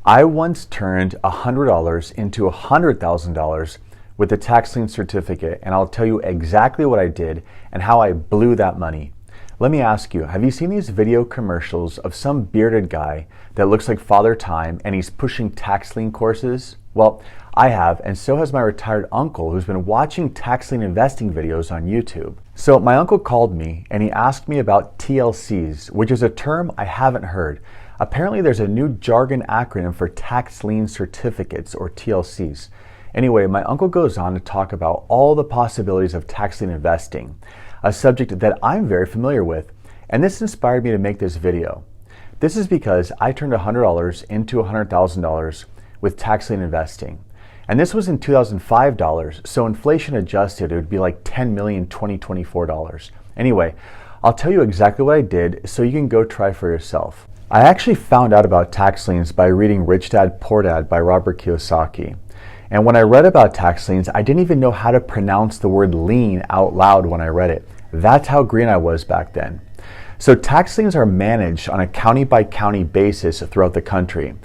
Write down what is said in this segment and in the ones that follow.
I once turned $100 into $100,000 with a tax lien certificate, and I'll tell you exactly what I did and how I blew that money. Let me ask you, have you seen these video commercials of some bearded guy that looks like Father Time and he's pushing tax lien courses? Well, I have, and so has my retired uncle who's been watching tax lien investing videos on YouTube. So my uncle called me and he asked me about TLCs, which is a term I haven't heard. Apparently there's a new jargon acronym for tax lien certificates, or TLCs. Anyway, my uncle goes on to talk about all the possibilities of tax lien investing, a subject that I'm very familiar with, and this inspired me to make this video. This is because I turned $100 into $100,000 with tax lien investing. And this was in 2005 dollars, so inflation adjusted, it would be like 10 million 2024 dollars. Anyway, I'll tell you exactly what I did so you can go try for yourself. I actually found out about tax liens by reading Rich Dad Poor Dad by Robert Kiyosaki. And when I read about tax liens, I didn't even know how to pronounce the word lien out loud when I read it. That's how green I was back then. So tax liens are managed on a county by county basis throughout the country,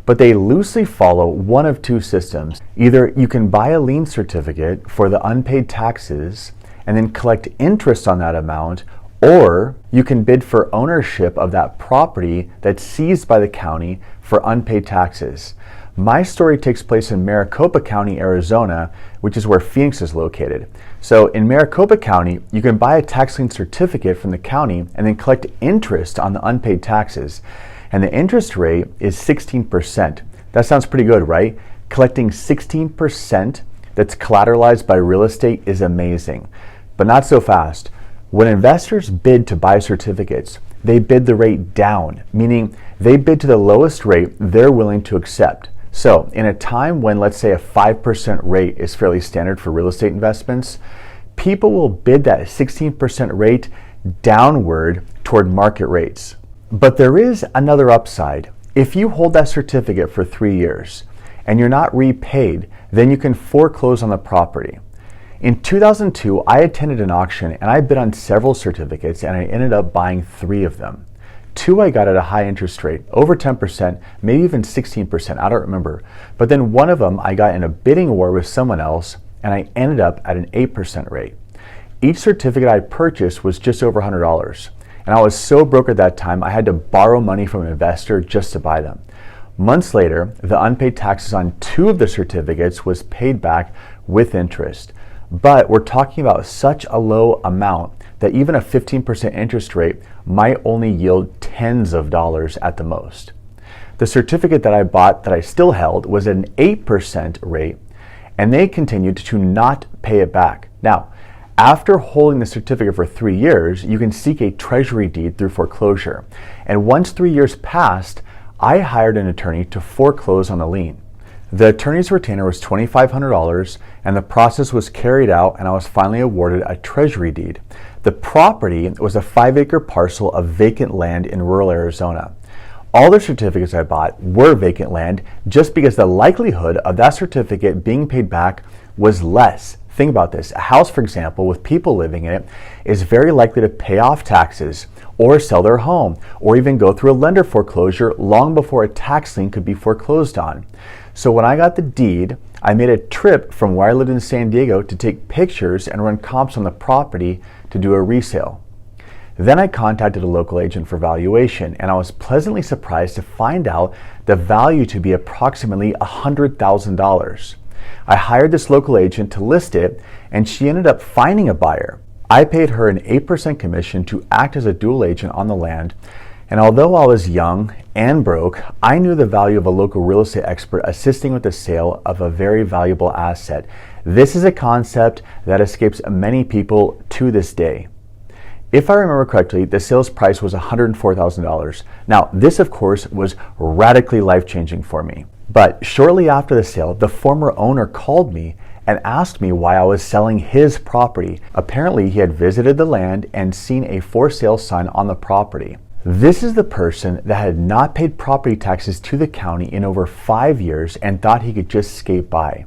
but they loosely follow one of two systems. Either you can buy a lien certificate for the unpaid taxes and then collect interest on that amount, or you can bid for ownership of that property that's seized by the county for unpaid taxes. My story takes place in Maricopa County, Arizona, which is where Phoenix is located. So in Maricopa County, you can buy a tax lien certificate from the county and then collect interest on the unpaid taxes. And the interest rate is 16%. That sounds pretty good, right? Collecting 16% that's collateralized by real estate is amazing, but not so fast. When investors bid to buy certificates, they bid the rate down, meaning they bid to the lowest rate they're willing to accept. So in a time when, let's say, a 5% rate is fairly standard for real estate investments, people will bid that 16% rate downward toward market rates. But there is another upside. If you hold that certificate for 3 years and you're not repaid, then you can foreclose on the property. In 2002, I attended an auction and I bid on several certificates and I ended up buying 3 of them. 2 I got at a high interest rate, over 10%, maybe even 16%, I don't remember. But then one of them I got in a bidding war with someone else and I ended up at an 8% rate. Each certificate I purchased was just over $100. And I was so broke at that time, I had to borrow money from an investor just to buy them. Months later, the unpaid taxes on 2 of the certificates was paid back with interest. But we're talking about such a low amount that even a 15% interest rate might only yield tens of dollars at the most. The certificate that I bought that I still held was at an 8% rate, and they continued to not pay it back. Now, after holding the certificate for 3 years, you can seek a treasury deed through foreclosure. And once 3 years passed, I hired an attorney to foreclose on the lien. The attorney's retainer was $2,500 and the process was carried out and I was finally awarded a treasury deed. The property was a 5-acre parcel of vacant land in rural Arizona. All the certificates I bought were vacant land just because the likelihood of that certificate being paid back was less. Think about this. A house, for example, with people living in it is very likely to pay off taxes or sell their home or even go through a lender foreclosure long before a tax lien could be foreclosed on. So when I got the deed, I made a trip from where I lived in San Diego to take pictures and run comps on the property to do a resale. Then I contacted a local agent for valuation and I was pleasantly surprised to find out the value to be approximately $100,000. I hired this local agent to list it and she ended up finding a buyer. I paid her an 8% commission to act as a dual agent on the land, and although I was young and broke, I knew the value of a local real estate expert assisting with the sale of a very valuable asset. This is a concept that escapes many people to this day. If I remember correctly, the sales price was $104,000. Now, this of course was radically life-changing for me. But shortly after the sale, the former owner called me and asked me why I was selling his property. Apparently, he had visited the land and seen a for sale sign on the property. This is the person that had not paid property taxes to the county in over 5 years and thought he could just skate by.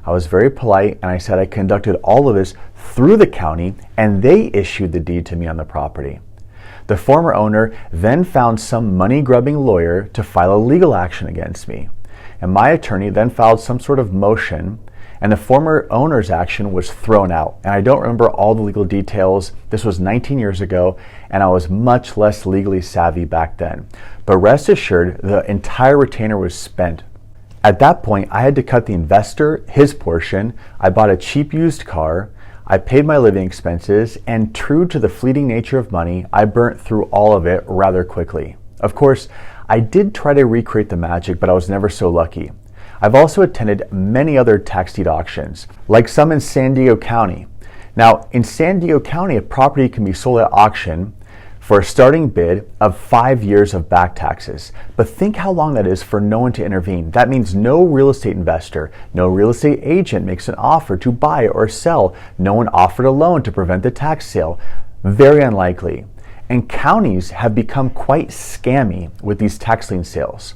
I was very polite and I said I conducted all of this through the county and they issued the deed to me on the property. The former owner then found some money-grubbing lawyer to file a legal action against me. And my attorney then filed some sort of motion, and the former owner's action was thrown out. And I don't remember all the legal details. This was 19 years ago, and I was much less legally savvy back then. But rest assured, the entire retainer was spent. At that point, I had to cut the investor his portion. I bought a cheap used car. I paid my living expenses, and true to the fleeting nature of money, I burnt through all of it rather quickly. Of course, I did try to recreate the magic, but I was never so lucky. I've also attended many other tax deed auctions, like some in San Diego County. Now, in San Diego County, a property can be sold at auction for a starting bid of 5 years of back taxes. But think how long that is for no one to intervene. That means no real estate investor, no real estate agent makes an offer to buy or sell. No one offered a loan to prevent the tax sale. Very unlikely. And counties have become quite scammy with these tax lien sales.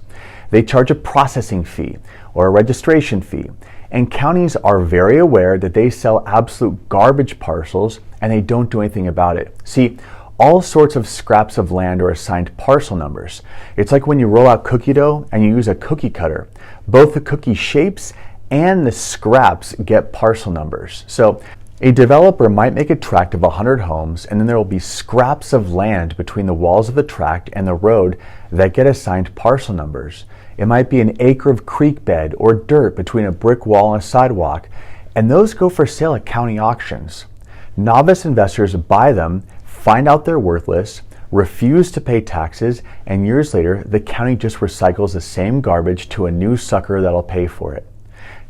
They charge a processing fee or a registration fee. And counties are very aware that they sell absolute garbage parcels and they don't do anything about it. See, all sorts of scraps of land are assigned parcel numbers. It's like when you roll out cookie dough and you use a cookie cutter. Both the cookie shapes and the scraps get parcel numbers. So a developer might make a tract of 100 homes, and then there will be scraps of land between the walls of the tract and the road that get assigned parcel numbers. It might be an acre of creek bed or dirt between a brick wall and a sidewalk, and those go for sale at county auctions. Novice investors buy them, find out they're worthless, refuse to pay taxes, and years later, the county just recycles the same garbage to a new sucker that'll pay for it.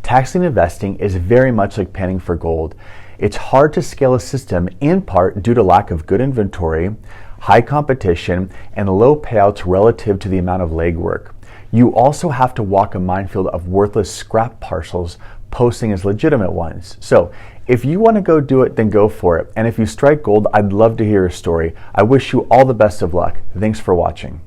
Tax lien investing is very much like panning for gold. It's hard to scale a system in part due to lack of good inventory, high competition, and low payouts relative to the amount of legwork. You also have to walk a minefield of worthless scrap parcels posing as legitimate ones. So if you want to go do it, then go for it. And if you strike gold, I'd love to hear your story. I wish you all the best of luck. Thanks for watching.